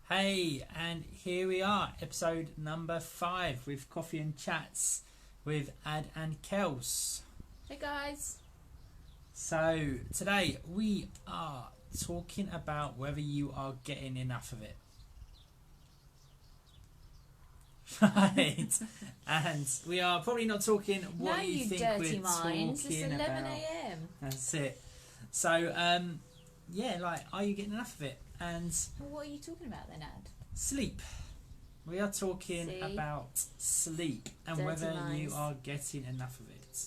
Hey, and here we are, episode number 5 with Coffee and Chats with Ad and Kels. Hey guys. So, today we are talking about whether you are getting enough of it. Right, and we are probably not talking what no, you you think dirty we're minds. It's talking 11 about. a.m. That's it. So, are you getting enough of it? And Well, what are you talking about then, Ad? sleep. We are talking See? about sleep and Dirty whether you minds. are getting enough of it.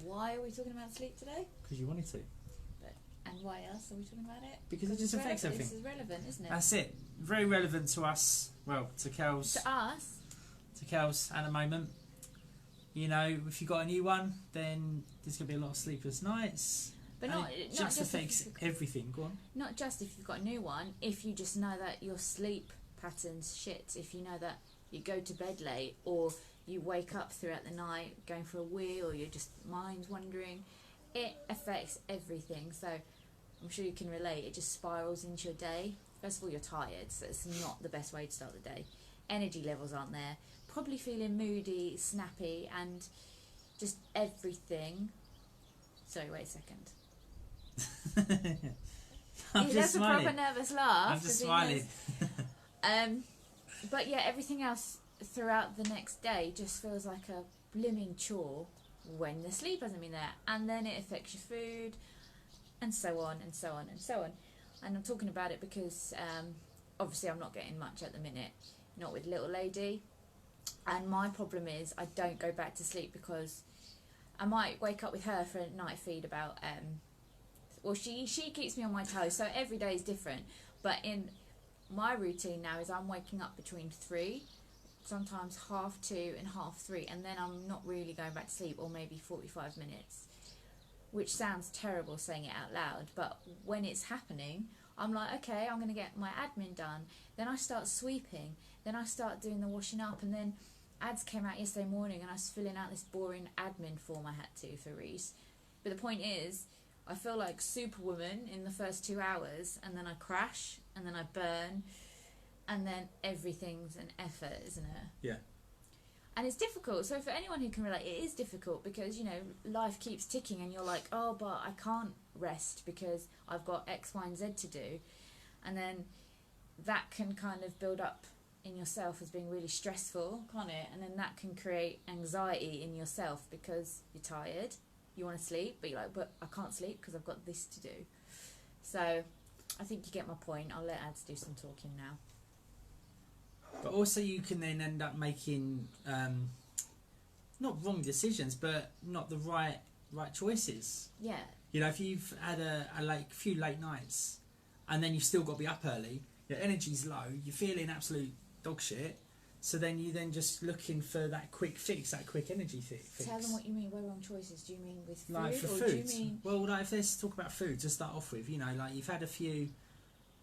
Why are we talking about sleep today? Because you wanted to. And why else are we talking about it? Because it just affects everything. This is relevant, isn't it? That's it. Very relevant to us. Well, to Kels. To us. To Kels at the moment. You know, if you got a new one, then there's going to be a lot of sleepless nights. But and not it not just just affects everything. Go on. Not just if you've got a new one. If you just know that your sleep pattern's shit. If you know that you go to bed late, or you wake up throughout the night going for a wee, or you're just mind's wandering, it affects everything. So I'm sure you can relate. It just spirals into your day. First of all, you're tired, so it's not the best way to start the day. Energy levels aren't there. Probably feeling moody, snappy, and just everything. Sorry, wait a second. I'm just That's a smiling. proper nervous laugh. I'm just the thing smiling. is- But yeah, everything else throughout the next day just feels like a blooming chore when the sleep hasn't been there, and then it affects your food, and so on and so on and so on. And I'm talking about it because obviously I'm not getting much at the minute, not with little lady, and my problem is I don't go back to sleep because I might wake up with her for a night feed about well, she keeps me on my toes, so every day is different. But in my routine now is I'm waking up between 3, sometimes 2:30 and 3:30, and then I'm not really going back to sleep, or maybe 45 minutes, which sounds terrible saying it out loud, but when it's happening, I'm like, okay, I'm going to get my admin done, then I start sweeping, then I start doing the washing up, and then ads came out yesterday morning and I was filling out this boring admin form I had to for Reese. But the point is, I feel like Superwoman in the first 2 hours, and then I crash, and then I burn, and then everything's an effort, isn't it? Yeah. And it's difficult. So for anyone who can relate, it is difficult because, you know, life keeps ticking and you're like, oh, but I can't rest because I've got X, Y, and Z to do. And then that can kind of build up in yourself as being really stressful, can't it? And then that can create anxiety in yourself because you're tired. You want to sleep, but you're like, but I can't sleep because I've got this to do. So I think you get my point. I'll let Ads do some talking now. But also you can then end up making not wrong decisions, but not the right choices. Yeah. You know, if you've had a few late nights and then you've still got to be up early, your energy's low, you're feeling absolute dog shit. So then you just looking for that quick fix, that quick energy fix. Tell them what you mean by wrong choices. Do you mean with food, like for or food? do you mean... Well, like if let's talk about food to start off with. You know, like you've had a few,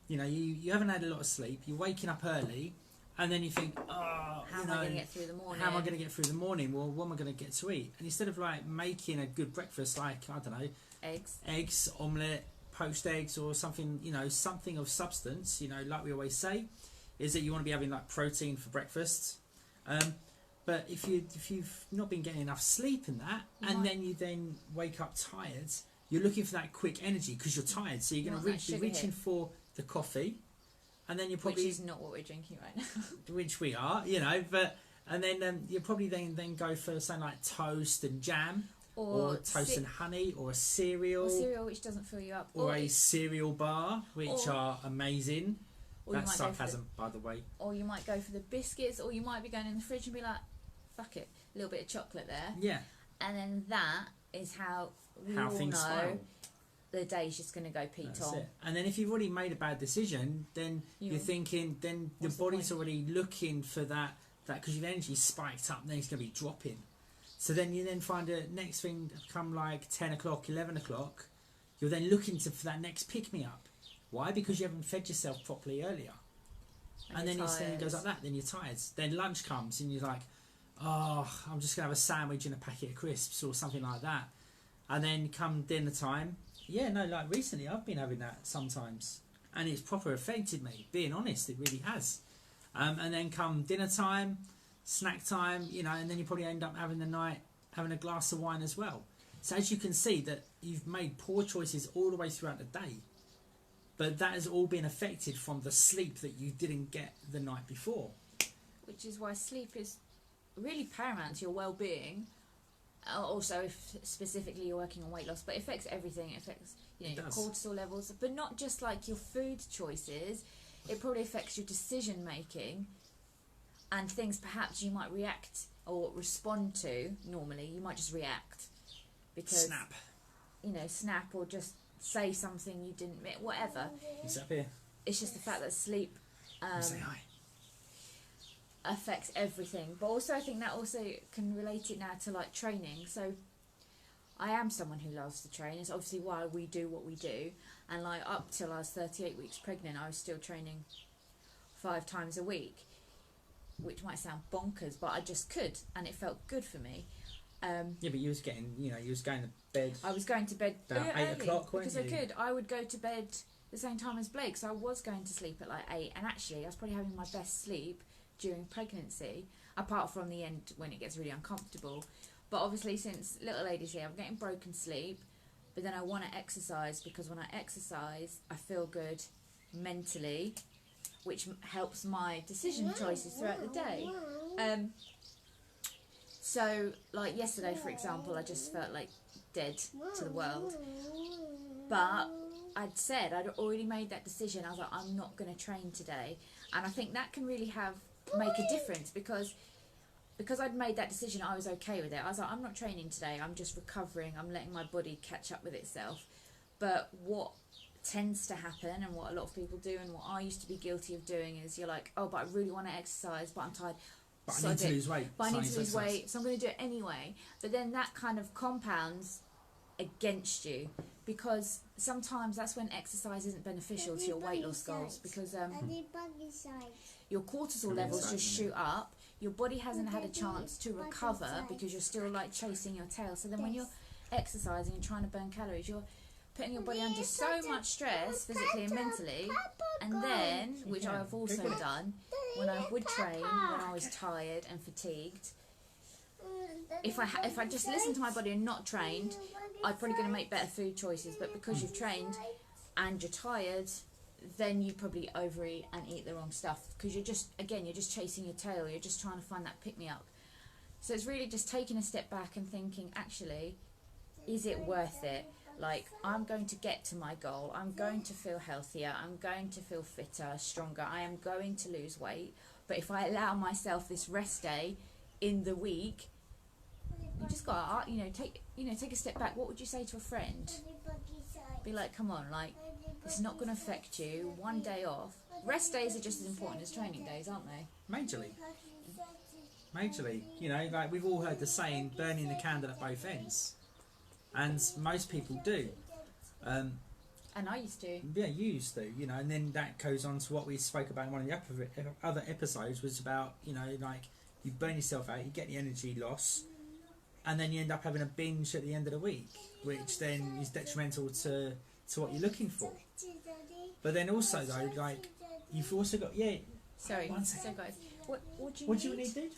you know, you haven't had a lot of sleep. You're waking up early, and then you think, oh, How am I going to get through the morning? How am I going to get through the morning? Well, what am I going to get to eat? And instead of like making a good breakfast, like I don't know, eggs, omelette, poached eggs, or something, you know, something of substance. You know, like we always say, is that you want to be having like protein for breakfast. But if you've not been getting enough sleep in that, then you wake up tired, you're looking for that quick energy because you're tired. So you're going to be reaching for the coffee, and then you're probably, which is not what we're drinking right now. Which we are, you know. But and then you probably then go for something like toast and jam, or toast and honey, or a cereal, which doesn't fill you up, or a cereal bar, which are amazing. That's sarcasm, by the way. Or you might go for the biscuits, or you might be going in the fridge and be like, fuck it, a little bit of chocolate there. Yeah. And then that is how all things know spiral. The day's just going to go Pete Tom. It. And then if you've already made a bad decision, then you're thinking, then your body's already looking for that because your energy spiked up, then it's going to be dropping. So then you find the next thing come like 10 o'clock, 11 o'clock, you're then looking for that next pick-me-up. Why? Because you haven't fed yourself properly earlier. And then it goes like that. Then you're tired. Then lunch comes and you're like, oh, I'm just going to have a sandwich and a packet of crisps or something like that. And then come dinner time. Yeah, no, like recently I've been having that sometimes. and it's proper affected me. Being honest, it really has. And then come dinner time, snack time, you know, and then you probably end up having a glass of wine as well. So as you can see, that you've made poor choices all the way throughout the day, but that has all been affected from the sleep that you didn't get the night before. Which is why sleep is really paramount to your well-being. Also, if specifically you're working on weight loss, but it affects everything. It affects, you know, your cortisol levels, but not just like your food choices. It probably affects your decision making and things perhaps you might react or respond to. Normally, you might just react because snap or just say something you didn't mean, whatever. He's up here. It's just the fact that sleep Say hi. affects everything. But also I think that also can relate it now to like training. So I am someone who loves to train. It's obviously why we do what we do. And like up till I was 38 weeks pregnant, I was still training 5 times a week, which might sound bonkers, but I just could, and it felt good for me. Yeah, but you was getting, you was going to bed. I was going to bed about 8 o'clock, because I could. I would go to bed the same time as Blake, so I was going to sleep at like 8. And actually, I was probably having my best sleep during pregnancy, apart from the end when it gets really uncomfortable. But obviously, since little lady's here, I'm getting broken sleep. But then I want to exercise, because when I exercise, I feel good mentally, which helps my decision choices throughout the day. So, like yesterday, for example, I just felt like dead to the world. But I'd already made that decision. I was like, I'm not going to train today. And I think that can really make a difference, because I'd made that decision, I was okay with it. I was like, I'm not training today. I'm just recovering. I'm letting my body catch up with itself. But what tends to happen, and what a lot of people do, and what I used to be guilty of doing, is you're like, oh, but I really want to exercise, but I'm tired. But I need to lose weight. But I need to lose weight, so I'm going to do it anyway. But then that kind of compounds against you, because sometimes that's when exercise isn't beneficial to your weight loss goals, because your cortisol levels just shoot up. Your body hasn't had a chance to recover because you're still like chasing your tail. So then when you're exercising and trying to burn calories, you're putting your body under so much stress physically and mentally. And then, which I've also done, when I would train, when I was tired and fatigued, if I just listened to my body and not trained, I'm probably going to make better food choices. But because you've trained and you're tired, then you probably overeat and eat the wrong stuff, because you're just chasing your tail. You're just trying to find that pick-me-up. So it's really just taking a step back and thinking, actually, is it worth it? Like, I'm going to get to my goal. I'm going to feel healthier. I'm going to feel fitter, stronger. I am going to lose weight. But if I allow myself this rest day in the week, you just got to, take a step back. What would you say to a friend? Be like, come on, like, it's not going to affect you. One day off. Rest days are just as important as training days, aren't they? Majorly. Like we've all heard the saying, burning the candle at both ends. And most people do. And I used to. Yeah, you used to, and then that goes on to what we spoke about in one of the other episodes, was about, like, you burn yourself out, you get the energy loss, and then you end up having a binge at the end of the week, which then is detrimental to what you're looking for. But then also, though, like, you've also got, Sorry, one second. so guys, what do you what need? do you need, dude?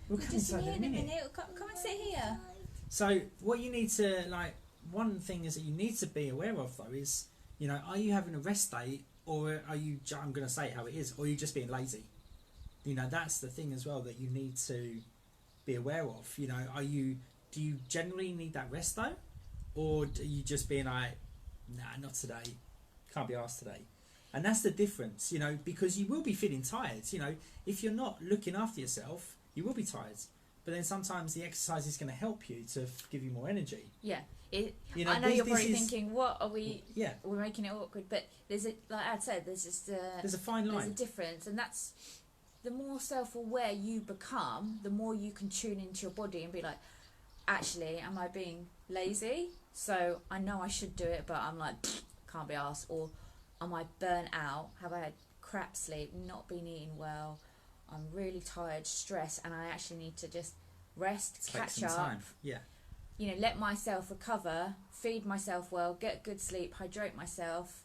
We'll come inside in a minute. Come and sit here. So what you need to, like, one thing is that you need to be aware of, though, is, are you having a rest day, or are you, I'm going to say it how it is, or are you just being lazy? That's the thing as well that you need to be aware of. Do you generally need that rest though, or are you just being like, nah, not today, can't be asked today? And that's the difference, because you will be feeling tired. If you're not looking after yourself, you will be tired. But then sometimes the exercise is going to help you to give you more energy. Yeah. I know you're probably thinking, what are we... Yeah. We're making it awkward. But there's like I said, there's a fine line. There's a difference. And that's... The more self-aware you become, the more you can tune into your body and be like, actually, am I being lazy? So I know I should do it, but I'm like, can't be arsed. Or am I burnt out? Have I had crap sleep, not been eating well? I'm really tired, stressed, and I actually need to just rest, catch up. Time. Yeah. Let myself recover, feed myself well, get good sleep, hydrate myself,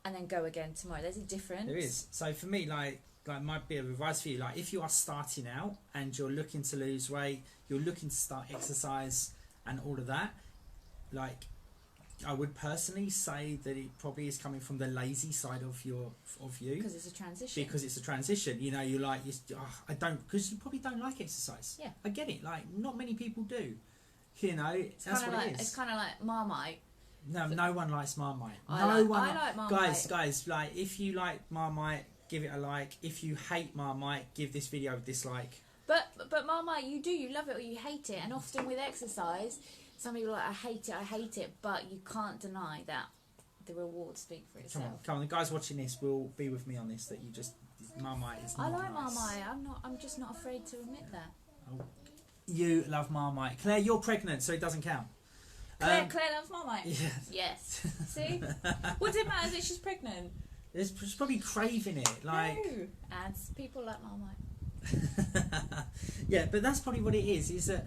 and then go again tomorrow. There's a difference. There is. So for me, like might be a advice for you. Like if you are starting out and you're looking to lose weight, you're looking to start exercise and all of that, like I would personally say that it probably is coming from the lazy side of you because it's a transition. Because it's a transition, you know. You're like, I don't, because you probably don't like exercise. Yeah, I get it. Like not many people do. You know, that's what it is. It's kind of like Marmite. No one likes Marmite. I like Marmite. Guys, like if you like Marmite, give it a like. If you hate Marmite, give this video a dislike. But Marmite, you love it or you hate it, and often with exercise. Some people are like, I hate it, but you can't deny that the rewards speak for itself. Come on, the guys watching this will be with me on this, that you just, Marmite is not I like nice. Marmite, I'm just not afraid to admit that. Oh, you love Marmite. Claire, you're pregnant, so it doesn't count. Claire loves Marmite? Yes. See? What does it matter that she's pregnant? She's probably craving it. Like... No. Ads, people like Marmite. Yeah, but that's probably what it is that...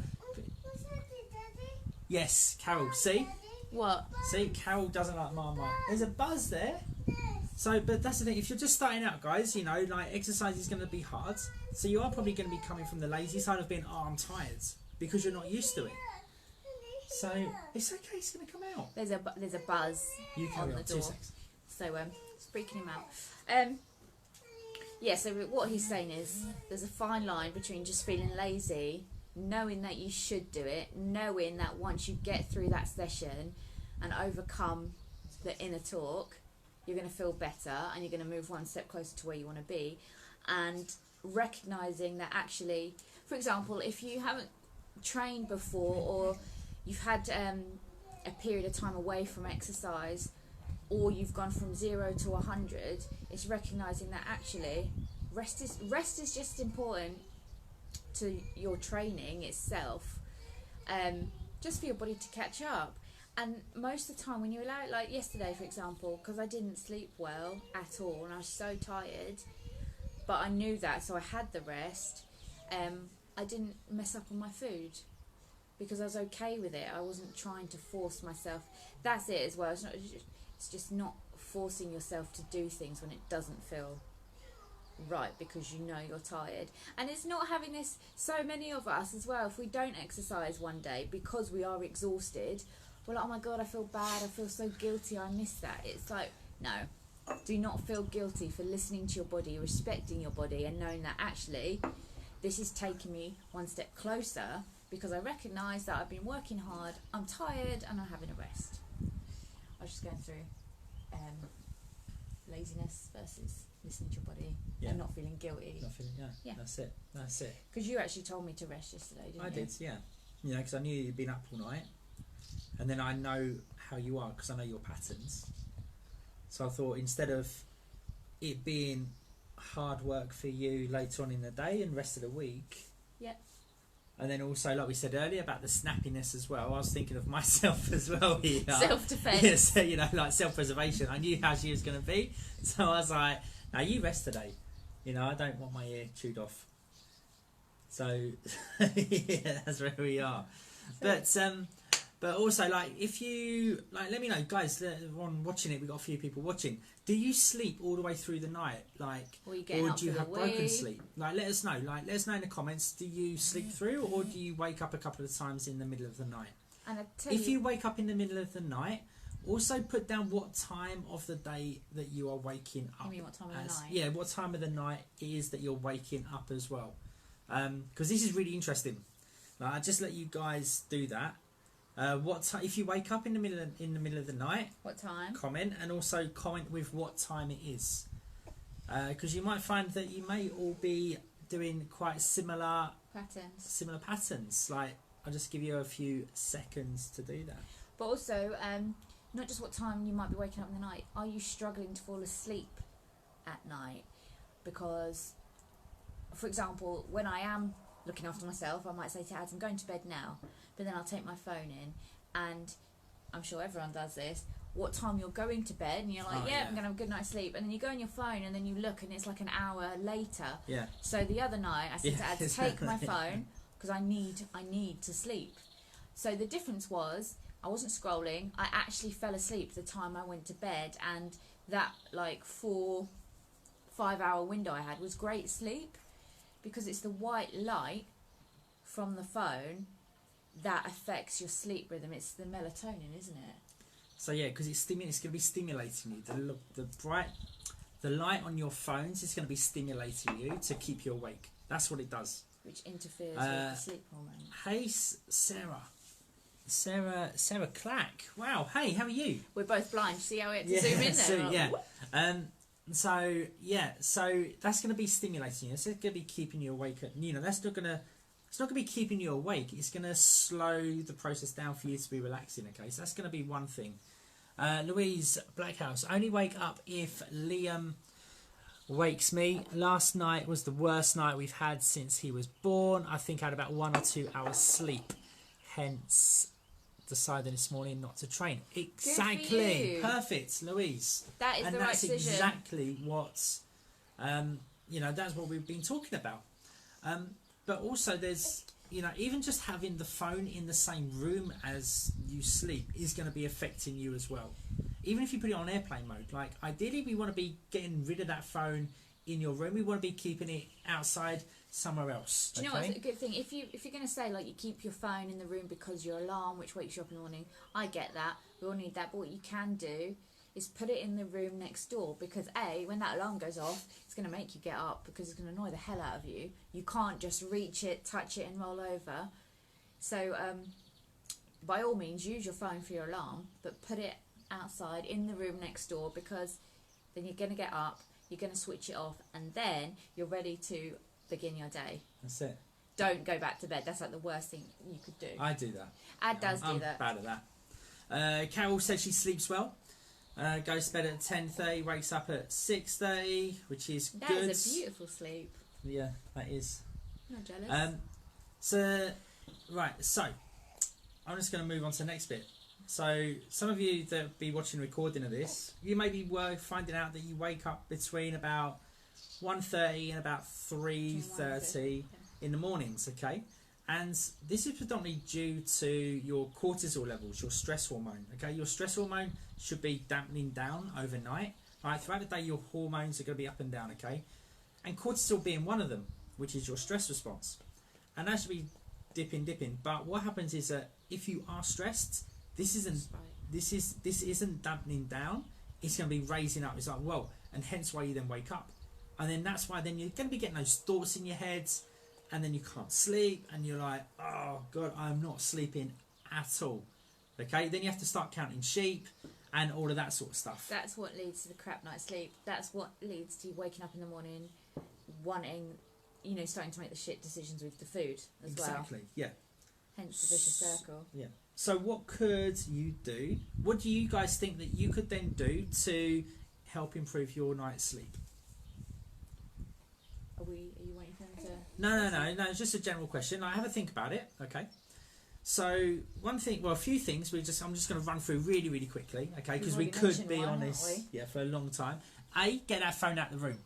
Yes, Carol, see? What? See, Carol doesn't like Marmite. There's a buzz there. So, but that's the thing. If you're just starting out, guys, you know, like exercise is going to be hard. So you are probably going to be coming from the lazy side of being, I'm tired, because you're not used to it. So it's okay. It's going to come out. There's a buzz on the door. So it's freaking him out. Yeah. So what he's saying is there's a fine line between just feeling lazy, knowing that you should do it, knowing that once you get through that session and overcome the inner talk, you're going to feel better and you're going to move one step closer to where you want to be, and recognizing that actually, for example, if you haven't trained before or you've had a period of time away from exercise, or you've gone from 0 to 100, it's recognizing that actually rest is just important to your training itself, just for your body to catch up. And most of the time when you allow it, like yesterday for example, because I didn't sleep well at all and I was so tired, but I knew that, so I had the rest, I didn't mess up on my food because I was okay with it. I wasn't trying to force myself. That's it as well. It's just not forcing yourself to do things when it doesn't feel right because you know you're tired. And it's not having this, so many of us as well, if we don't exercise one day because we are exhausted, we're like, oh my god, I feel bad, I feel so guilty, I miss that. It's like, no, do not feel guilty for listening to your body, respecting your body, and knowing that actually this is taking me one step closer because I recognise that I've been working hard, I'm tired, and I'm having a rest. I was just going through laziness versus listening to your body and not feeling guilty. Yeah, that's it. Because you actually told me to rest yesterday, didn't you? I did, yeah. You know, because I knew you'd been up all night, and then I know how you are because I know your patterns. So I thought instead of it being hard work for you later on in the day and rest of the week, and then also, like we said earlier, about the snappiness as well, I was thinking of myself as well here. Self-defense. Yes, you know, like self-preservation. I knew how she was going to be. So I was like, now you rest today. You know, I don't want my ear chewed off. So, yeah, that's where we are. But also, like, if you, like, let me know, guys, everyone watching it, we've got a few people watching. Do you sleep all the way through the night? Like, or do you have broken sleep? Like, let us know. Like, let us know in the comments. Do you sleep through, or do you wake up a couple of times in the middle of the night? And if you wake up in the middle of the night, also put down what time of the day that you are waking up. You mean what time of the night? Yeah, what time of the night it is that you're waking up as well. Because this is really interesting. Like, I just let you guys do that. If you wake up in the middle of the night, what time? Comment, and also comment with what time it is, because you might find that you may all be doing quite similar patterns. Like, I'll just give you a few seconds to do that. But also, not just what time you might be waking up in the night. Are you struggling to fall asleep at night? Because, for example, when I am looking after myself, I might say to Ads, I'm going to bed now. But then I'll take my phone in, and I'm sure everyone does this, what time you're going to bed, and you're like, I'm going to have a good night's sleep, and then you go on your phone, and then you look, and it's like an hour later. Yeah. So the other night, I said to Ad, take my phone, because I need to sleep. So the difference was, I wasn't scrolling, I actually fell asleep the time I went to bed, and that like 4-5 hour window I had was great sleep, because it's the white light from the phone that affects your sleep rhythm. It's the melatonin, isn't it? So yeah, because it's going to be stimulating you. The light on your phones is going to be stimulating you to keep you awake. That's what it does. Which interferes with the sleep hormone. Hey, Sarah Clack. Wow. Hey, how are you? We're both blind. See how we had to zoom in there? So that's going to be stimulating you. It's going to be keeping you awake. It's not going to be keeping you awake. It's going to slow the process down for you to be relaxing. Okay, so that's going to be one thing. Louise Blackhouse, only wake up if Liam wakes me. Last night was the worst night we've had since he was born. I think I had about 1 or 2 hours sleep. Hence, decided this morning not to train. Exactly. Perfect, Louise. That is the right decision. And that's exactly what, that's what we've been talking about. But also there's, even just having the phone in the same room as you sleep is going to be affecting you as well. Even if you put it on airplane mode, like ideally we want to be getting rid of that phone in your room. We want to be keeping it outside somewhere else. Do you know what's a good thing? If you're going to say like you keep your phone in the room because your alarm, which wakes you up in the morning, I get that. We all need that. But what you can do is put it in the room next door, because when that alarm goes off, it's going to make you get up, because it's going to annoy the hell out of you. You can't just reach it, touch it and roll over. So by all means use your phone for your alarm, but put it outside in the room next door, because then you're going to get up, you're going to switch it off, and then you're ready to begin your day. That's it. Don't go back to bed. That's like the worst thing you could do. I do that. Ad does do that. I'm bad at that. Carol says she sleeps well. Goes to bed at 10:30, wakes up at 6:30, which is good. That is a beautiful sleep. Yeah, that is. Not jealous. So I'm just going to move on to the next bit. So some of you that be watching the recording of this, you maybe were finding out that you wake up between about 1:30 and about 3:30 in the mornings, okay? And this is predominantly due to your cortisol levels, your stress hormone, okay? Your stress hormone should be dampening down overnight. Right, throughout the day, your hormones are going to be up and down, okay? And cortisol being one of them, which is your stress response. And that should be dipping. But what happens is that if you are stressed, this isn't dampening down. It's going to be raising up. It's like, whoa, and hence why you then wake up. And then that's why then you're going to be getting those thoughts in your head, and then you can't sleep, and you're like, oh God, I'm not sleeping at all. Okay, then you have to start counting sheep and all of that sort of stuff. That's what leads to the crap night's sleep. That's what leads to you waking up in the morning wanting, starting to make the shit decisions with the food as well. Exactly, yeah. Hence the vicious circle. Yeah. So what could you do? What do you guys think that you could then do to help improve your night's sleep? Are you waiting for them to... No, it's just a general question. Have a think about it, okay? So a few things. I'm just going to run through really, really quickly, okay? Because we could be on this for a long time. Get that phone out of the room,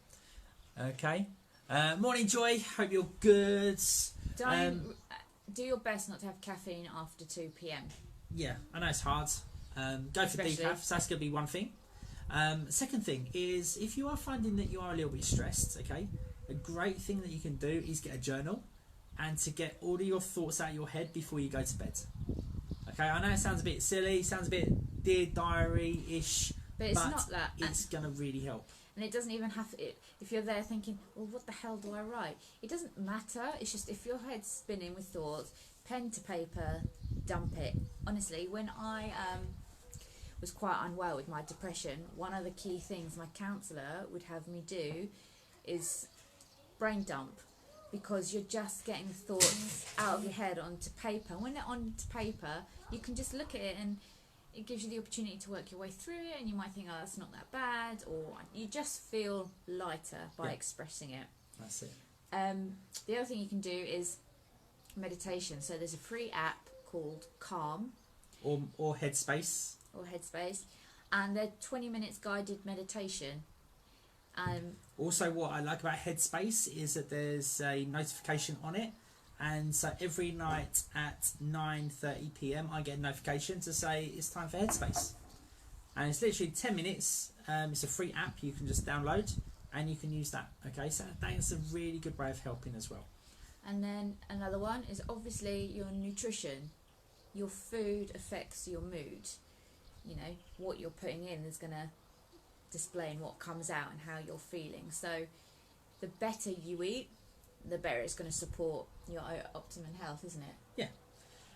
okay? Morning, Joy. Hope you're good. Do your best not to have caffeine after 2 p.m. Yeah, I know it's hard. Go for decaf. So that's going to be one thing. Second thing is, if you are finding that you are a little bit stressed, okay, a great thing that you can do is get a journal and to get all of your thoughts out of your head before you go to bed. Okay, I know it sounds a bit silly, sounds a bit Dear Diary-ish, but it's not that. It's going to really help. And it doesn't even have to, if you're there thinking, well, what the hell do I write? It doesn't matter. It's just if your head's spinning with thoughts, pen to paper, dump it. Honestly, when I was quite unwell with my depression, one of the key things my counsellor would have me do is brain dump, because you're just getting thoughts out of your head onto paper. When they're onto paper, you can just look at it and it gives you the opportunity to work your way through it, and you might think, oh, that's not that bad, or you just feel lighter by expressing it. That's it. The other thing you can do is meditation. So there's a free app called Calm. Or Headspace. And they're 20 minutes guided meditation. Also, what I like about Headspace is that there's a notification on it, and so every night at 9:30 p.m. I get a notification to say it's time for Headspace, and it's literally 10 minutes. It's a free app you can just download and you can use that. Okay, so that's a really good way of helping as well. And then another one is obviously your nutrition. Your food affects your mood. You know, what you're putting in is going to display in what comes out and how you're feeling. So the better you eat, the better it's going to support your optimum health, isn't it? Yeah.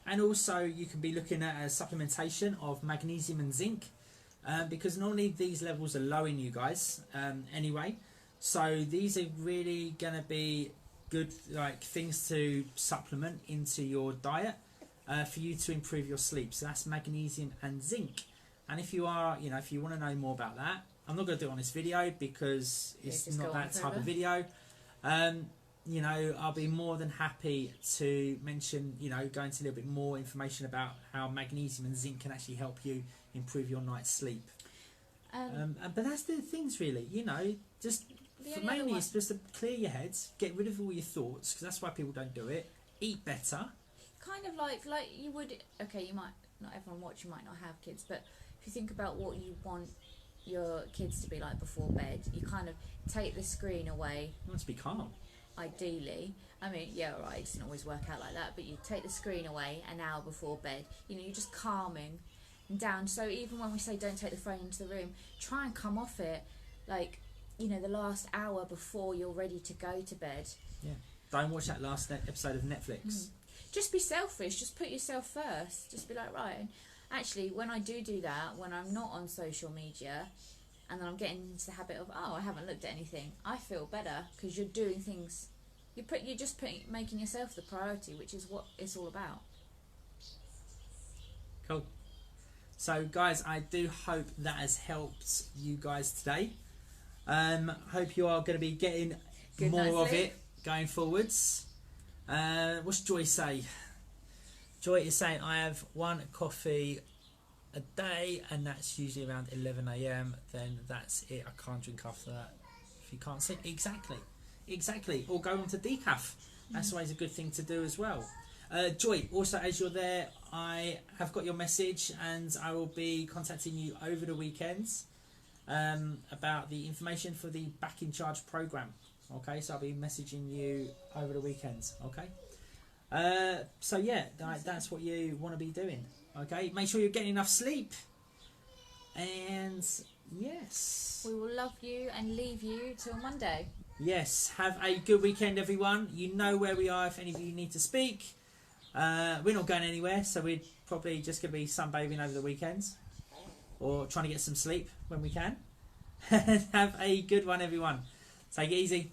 And also you can be looking at a supplementation of magnesium and zinc, because normally these levels are low in you guys anyway. So these are really going to be good things to supplement into your diet for you to improve your sleep. So that's magnesium and zinc. And if you are, if you want to know more about that, I'm not going to do it on this video because it's not that type of video. I'll be more than happy to mention, go into a little bit more information about how magnesium and zinc can actually help you improve your night's sleep. But that's the things really, just mainly it's just to clear your heads, get rid of all your thoughts, because that's why people don't do it. Eat better. Kind of like you would, okay, you might, not everyone watching might not have kids, but if you think about what you want your kids to be like before bed, you kind of take the screen away. You want to be calm. Ideally, I mean, yeah, right, it doesn't always work out like that, but you take the screen away an hour before bed, you're just calming down. So even when we say don't take the phone into the room, try and come off it the last hour before you're ready to go to bed. Yeah, don't watch that last episode of Netflix. Just be selfish, just put yourself first, just be like, right. And actually, when I do that, when I'm not on social media and then I'm getting into the habit of, I haven't looked at anything, I feel better because you're doing things, you're just making yourself the priority, which is what it's all about. Cool. So guys, I do hope that has helped you guys today. Hope you are going to be getting more of it going forwards. What's Joy say? Joy is saying I have 1 coffee a day and that's usually around 11 a.m. Then that's it. I can't drink after that. If you can't sleep, exactly. Or go on to decaf. That's always a good thing to do as well. Joy, also as you're there, I have got your message and I will be contacting you over the weekends about the information for the Back in Charge program. Okay, so I'll be messaging you over the weekends. Okay, so yeah, that's what you want to be doing. Okay, make sure you're getting enough sleep. And yes, we will love you and leave you till Monday. Yes, have a good weekend, everyone. You know where we are if any of you need to speak. We're not going anywhere, so we're probably just going to be sunbathing over the weekends or trying to get some sleep when we can. Have a good one, everyone. Take it easy.